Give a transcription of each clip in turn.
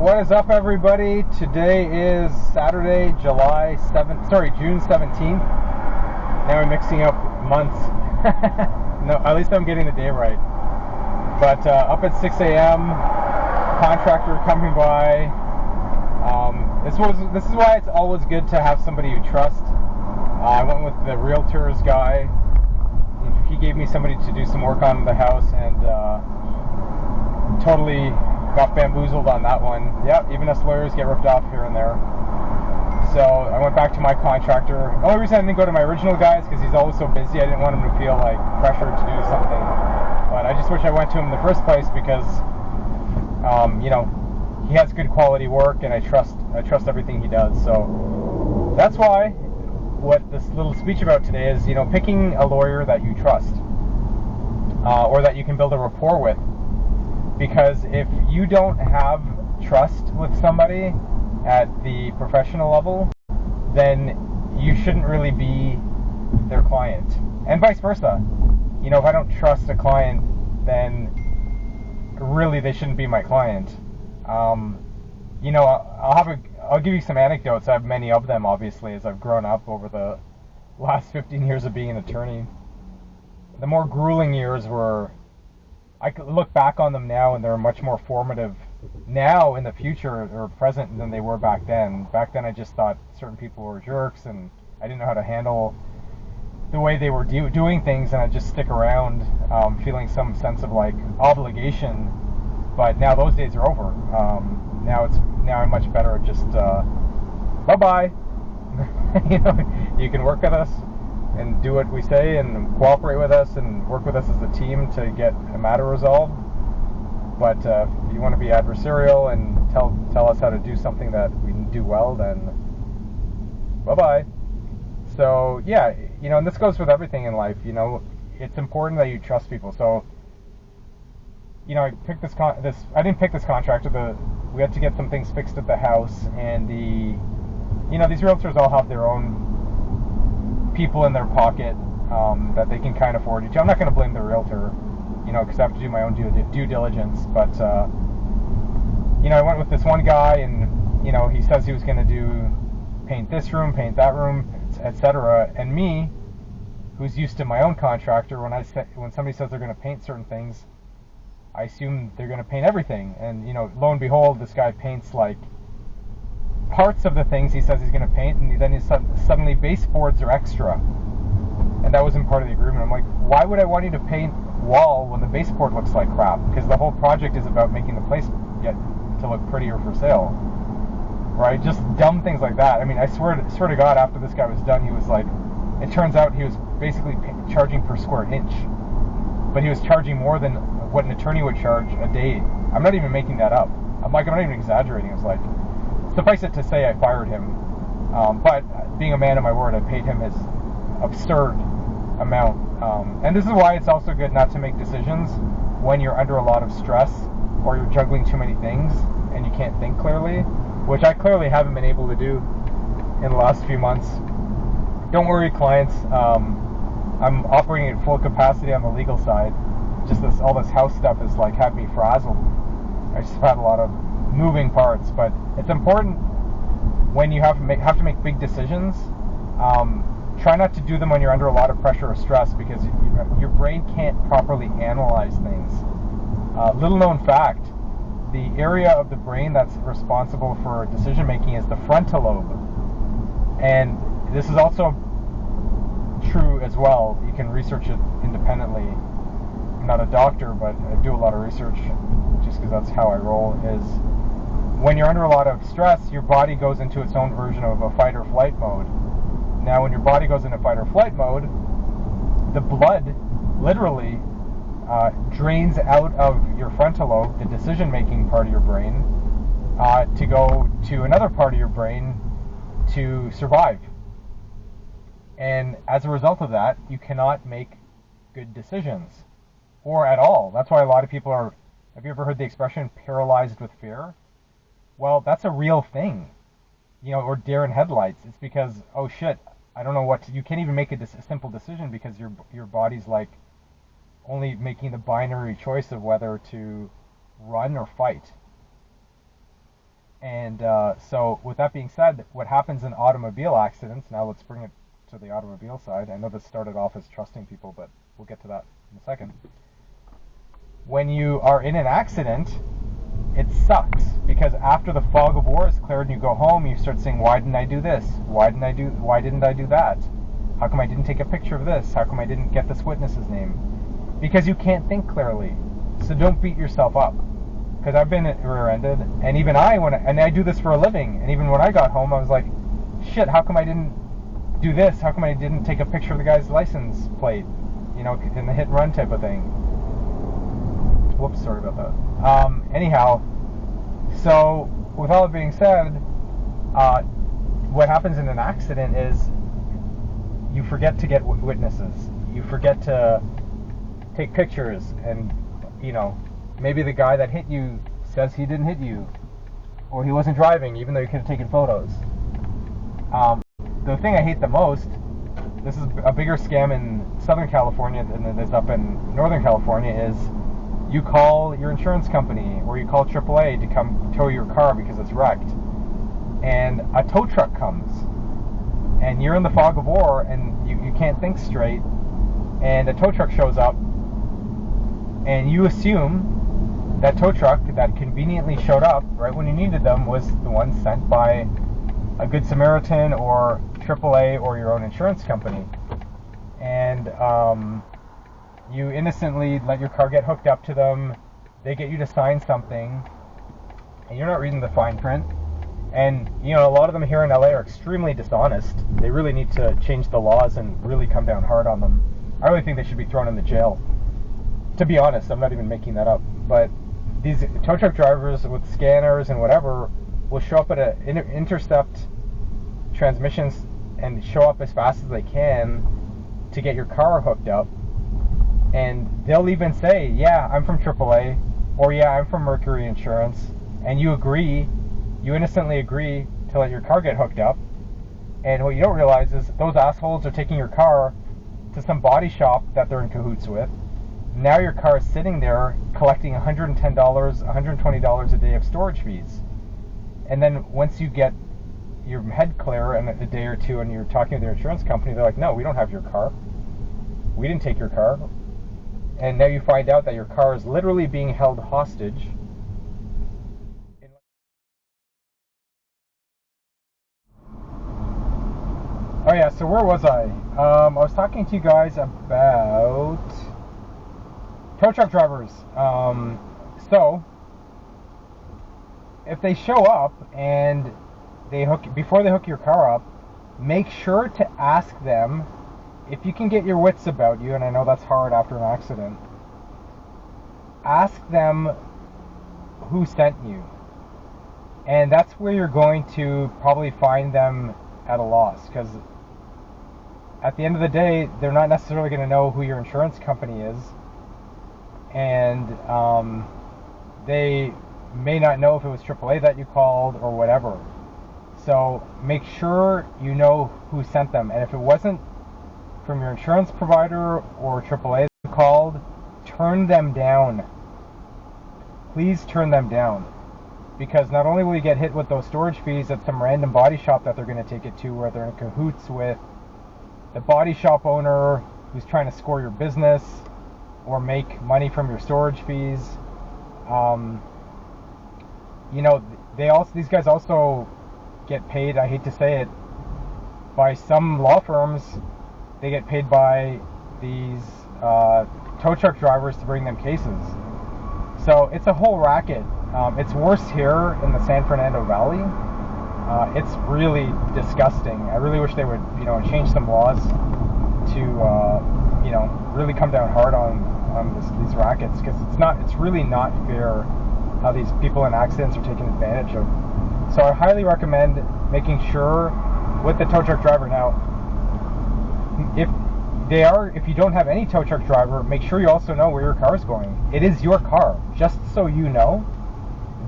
What is up, everybody? Today is Saturday, June 17th. Now I'm mixing up months. No, at least I'm getting the day right. But up at 6 a.m., contractor coming by. This is why it's always good to have somebody you trust. I went with the realtors guy. He gave me somebody to do some work on the house, and totally got bamboozled on that one. Yeah, even us lawyers get ripped off here and there. So I went back to my contractor. The only reason I didn't go to my original guy is because he's always so busy. I didn't want him to feel like pressured to do something. But I just wish I went to him in the first place because, he has good quality work, and I trust everything he does. So that's why what this little speech about today is, picking a lawyer that you trust, or that you can build a rapport with. Because if you don't have trust with somebody at the professional level, then you shouldn't really be their client. And vice versa. If I don't trust a client, then really they shouldn't be my client. I'll give you some anecdotes. I have many of them, obviously, as I've grown up over the last 15 years of being an attorney. The more grueling years were, I could look back on them now, and they're much more formative now in the future or present than they were back then. Back then, I just thought certain people were jerks, and I didn't know how to handle the way they were doing things, and I'd just stick around, feeling some sense of obligation. But now those days are over. Now I'm much better at just bye-bye. You can work with us and do what we say and cooperate with us and work with us as a team to get a matter resolved. But if you want to be adversarial and tell us how to do something that we do well, then bye-bye. So yeah, and this goes with everything in life. It's important that you trust people. So I picked this. I didn't pick this contractor. We had to get some things fixed at the house, and these realtors all have their own people in their pocket that they can kind of afford. I'm not going to blame the realtor, because I have to do my own due diligence. But I went with this one guy, and he says he was going to paint this room, paint that room, etc. And me, who's used to my own contractor, when somebody says they're going to paint certain things, I assume they're going to paint everything. And lo and behold, this guy paints parts of the things he says he's going to paint, and then suddenly baseboards are extra, and that wasn't part of the agreement. I'm like, why would I want you to paint wall when the baseboard looks like crap? Because the whole project is about making the place get to look prettier for sale, right? Just dumb things like that. I mean, I swear to God, after this guy was done, he was like, it turns out he was basically charging per square inch, but he was charging more than what an attorney would charge a day. I'm not even making that up. I'm not even exaggerating. It's like, suffice it to say, I fired him. But being a man of my word, I paid him his absurd amount. And this is why it's also good not to make decisions when you're under a lot of stress or you're juggling too many things and you can't think clearly, which I clearly haven't been able to do in the last few months. Don't worry, clients. I'm operating at full capacity on the legal side. Just all this house stuff has had me frazzled. I just had a lot of moving parts, but it's important when you have to make big decisions. Try not to do them when you're under a lot of pressure or stress, because your brain can't properly analyze things. Little known fact, the area of the brain that's responsible for decision making is the frontal lobe, and this is also true as well. You can research it independently. I'm not a doctor, but I do a lot of research just because that's how I roll. Is when you're under a lot of stress, your body goes into its own version of a fight or flight mode. Now, when your body goes into fight or flight mode, the blood literally drains out of your frontal lobe, the decision-making part of your brain, to go to another part of your brain to survive. And as a result of that, you cannot make good decisions, or at all. That's why a lot of people are, have you ever heard the expression paralyzed with fear? Well, that's a real thing, or deer in headlights. It's because, oh shit, I don't know you can't even make a simple decision because your body's only making the binary choice of whether to run or fight. And so with that being said, what happens in automobile accidents, now let's bring it to the automobile side. I know this started off as trusting people, but we'll get to that in a second. When you are in an accident, it sucks because after the fog of war is cleared and you go home, you start saying, why didn't I do this? Why didn't I do that? How come I didn't take a picture of this? How come I didn't get this witness's name? Because you can't think clearly. So don't beat yourself up. Because I've been rear-ended, and even and I do this for a living, and even when I got home, I was like, shit, how come I didn't do this? How come I didn't take a picture of the guy's license plate? You know, in the hit and run type of thing. Whoops, sorry about that. Anyhow, so with all that being said, what happens in an accident is you forget to get witnesses. You forget to take pictures, and, you know, maybe the guy that hit you says he didn't hit you, or he wasn't driving, even though you could have taken photos. The thing I hate the most, this is a bigger scam in Southern California than it is up in Northern California, is you call your insurance company or you call AAA to come tow your car because it's wrecked. And a tow truck comes, and you're in the fog of war, and you can't think straight, and a tow truck shows up, and you assume that tow truck that conveniently showed up right when you needed them was the one sent by a Good Samaritan or AAA or your own insurance company. And you innocently let your car get hooked up to them. They get you to sign something, and you're not reading the fine print. And, you know, a lot of them here in LA are extremely dishonest. They really need to change the laws and really come down hard on them. I really think they should be thrown in the jail. To be honest, I'm not even making that up. But these tow truck drivers with scanners and whatever will show up at intercept transmissions and show up as fast as they can to get your car hooked up. And they'll even say, yeah, I'm from AAA, or yeah, I'm from Mercury Insurance, and you innocently agree to let your car get hooked up. And what you don't realize is those assholes are taking your car to some body shop that they're in cahoots with. Now your car is sitting there collecting $110, $120 a day of storage fees. And then once you get your head clear in a day or two and you're talking to their insurance company, they're like, no, we don't have your car. We didn't take your car. And now you find out that your car is literally being held hostage. Oh yeah, so where was I? I was talking to you guys about tow truck drivers. So if they show up and before they hook your car up, make sure to ask them if you can get your wits about you, and I know that's hard after an accident. Ask them who sent you. And that's where you're going to probably find them at a loss, because at the end of the day, they're not necessarily going to know who your insurance company is, and they may not know if it was AAA that you called or whatever. So make sure you know who sent them, and if it wasn't from your insurance provider or AAA that you called, turn them down. Please turn them down, because not only will you get hit with those storage fees at some random body shop that they're going to take it to, where they're in cahoots with the body shop owner who's trying to score your business or make money from your storage fees. You know, these guys also get paid, I hate to say it, by some law firms. They get paid by these tow truck drivers to bring them cases. So it's a whole racket. It's worse here in the San Fernando Valley. It's really disgusting. I really wish they would, change some laws to, really come down hard on these rackets, because it's really not fair how these people in accidents are taken advantage of. So I highly recommend making sure with the tow truck driver now, if you don't have any tow truck driver, make sure you also know where your car is going. It is your car, just so you know.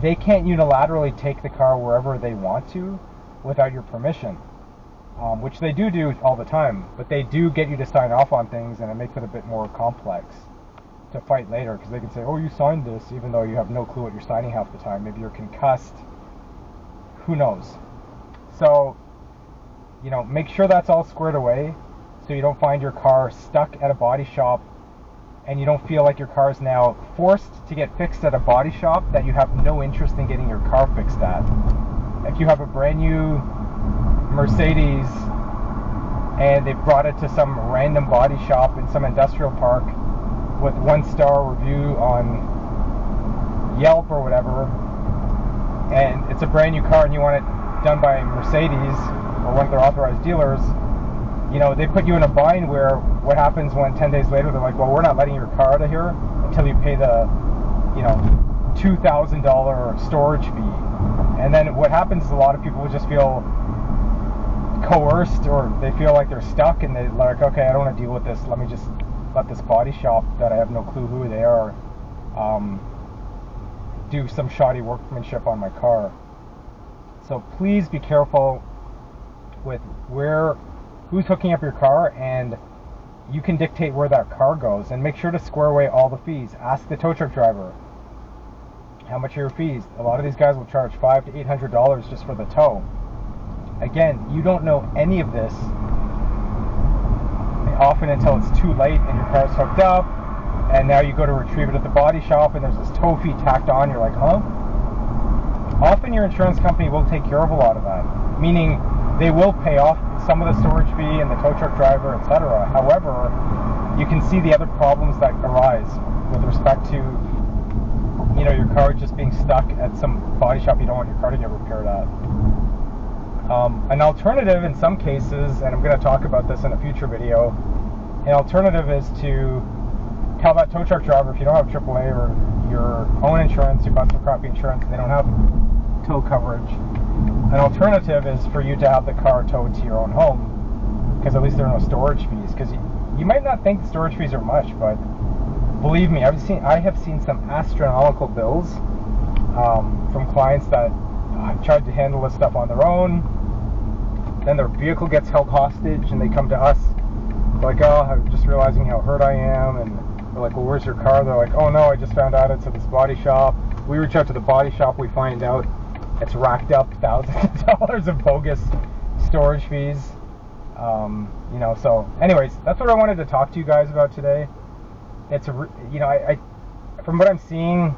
They can't unilaterally take the car wherever they want to without your permission, which they do all the time, but they do get you to sign off on things, and it makes it a bit more complex to fight later, because they can say, oh, you signed this, even though you have no clue what you're signing half the time. Maybe you're concussed, who knows? So, you know, make sure that's all squared away so you don't find your car stuck at a body shop and you don't feel like your car is now forced to get fixed at a body shop that you have no interest in getting your car fixed at. If you have a brand new Mercedes and they brought it to some random body shop in some industrial park with 1-star review on Yelp or whatever, and it's a brand new car and you want it done by Mercedes or one of their authorized dealers, you know, they put you in a bind where what happens when 10 days later they're like, well, we're not letting your car out of here until you pay the, you know, $2,000 storage fee. And then what happens is a lot of people just feel coerced, or they feel like they're stuck and they're like, okay, I don't want to deal with this. Let me just let this body shop that I have no clue who they are do some shoddy workmanship on my car. So please be careful with who's hooking up your car, and you can dictate where that car goes, and make sure to square away all the fees. Ask the tow truck driver, how much are your fees? A lot of these guys will charge $500 to $800 just for the tow. Again, you don't know any of this often until it's too late and your car's hooked up, and now you go to retrieve it at the body shop and there's this tow fee tacked on. You're like, huh? Often your insurance company will take care of a lot of that, meaning they will pay off some of the storage fee and the tow truck driver, etc. However, you can see the other problems that arise with respect to, you know, your car just being stuck at some body shop you don't want your car to get repaired at. An alternative in some cases, and I'm going to talk about this in a future video, an alternative is to tell that tow truck driver, if you don't have AAA or your own insurance, you bought some crappy insurance, they don't have tow coverage. An alternative is for you to have the car towed to your own home, because at least there are no storage fees. Because you might not think the storage fees are much, but believe me, I have seen some astronomical bills from clients that have tried to handle this stuff on their own. Then their vehicle gets held hostage, and they come to us. They're like, oh, I'm just realizing how hurt I am. And we're like, well, where's your car? They're like, oh no, I just found out it's at this body shop. We reach out to the body shop, we find out it's racked up thousands of dollars of bogus storage fees. You know, so anyways, that's what I wanted to talk to you guys about today. It's you know, I from what I'm seeing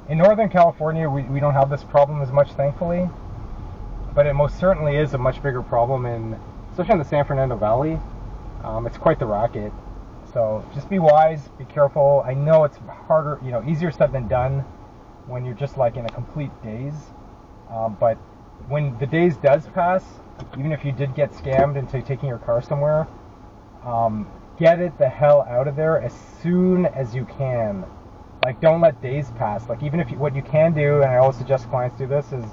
in Northern California, we don't have this problem as much, thankfully, but it most certainly is a much bigger problem especially in the San Fernando Valley. It's quite the racket. So just be wise, be careful. I know it's harder, you know, easier said than done when you're just like in a complete daze. But when the days does pass, even if you did get scammed into taking your car somewhere, get it the hell out of there as soon as you can. Like, don't let days pass. Like, even if what you can do, and I always suggest clients do this, is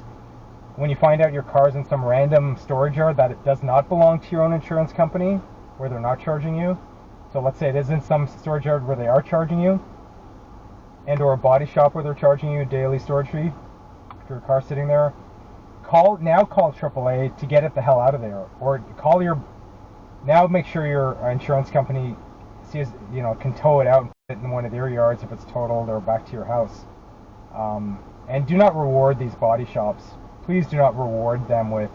when you find out your car's in some random storage yard that it does not belong to your own insurance company, where they're not charging you. So let's say it is in some storage yard where they are charging you, and or a body shop where they're charging you a daily storage fee for your car sitting there. Call AAA to get it the hell out of there, or make sure your insurance company sees, you know, can tow it out and put it in one of their yards if it's totaled, or back to your house. And do not reward these body shops. Please do not reward them with,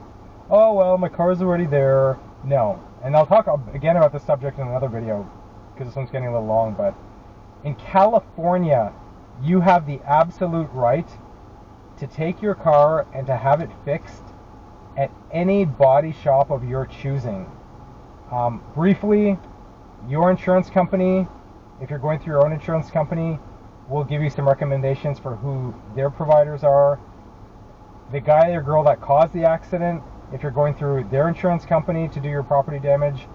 oh well, my car's already there. No. And I'll talk again about this subject in another video, because this one's getting a little long, but in California, you have the absolute right to take your car and to have it fixed at any body shop of your choosing. Briefly, your insurance company, if you're going through your own insurance company, will give you some recommendations for who their providers are. The guy or girl that caused the accident, if you're going through their insurance company to do your property damage,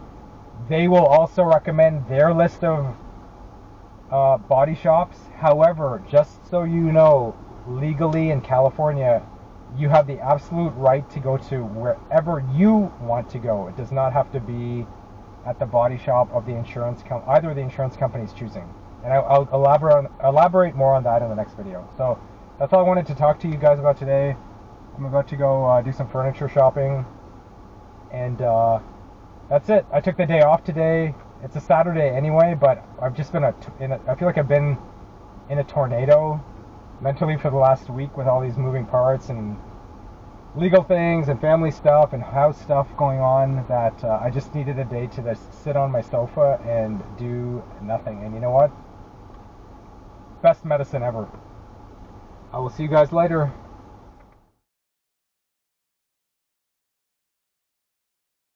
they will also recommend their list of body shops. However, just so you know, legally in California, you have the absolute right to go to wherever you want to go. It does not have to be at the body shop of the either of the insurance companies choosing. And I'll elaborate more on that in the next video. So that's all I wanted to talk to you guys about today. I'm about to go do some furniture shopping, and that's it. I took the day off today. It's a Saturday anyway, but I've just been I feel like I've been in a tornado mentally for the last week with all these moving parts and legal things and family stuff and house stuff going on that I just needed a day to just sit on my sofa and do nothing. And you know what? Best medicine ever. I will see you guys later.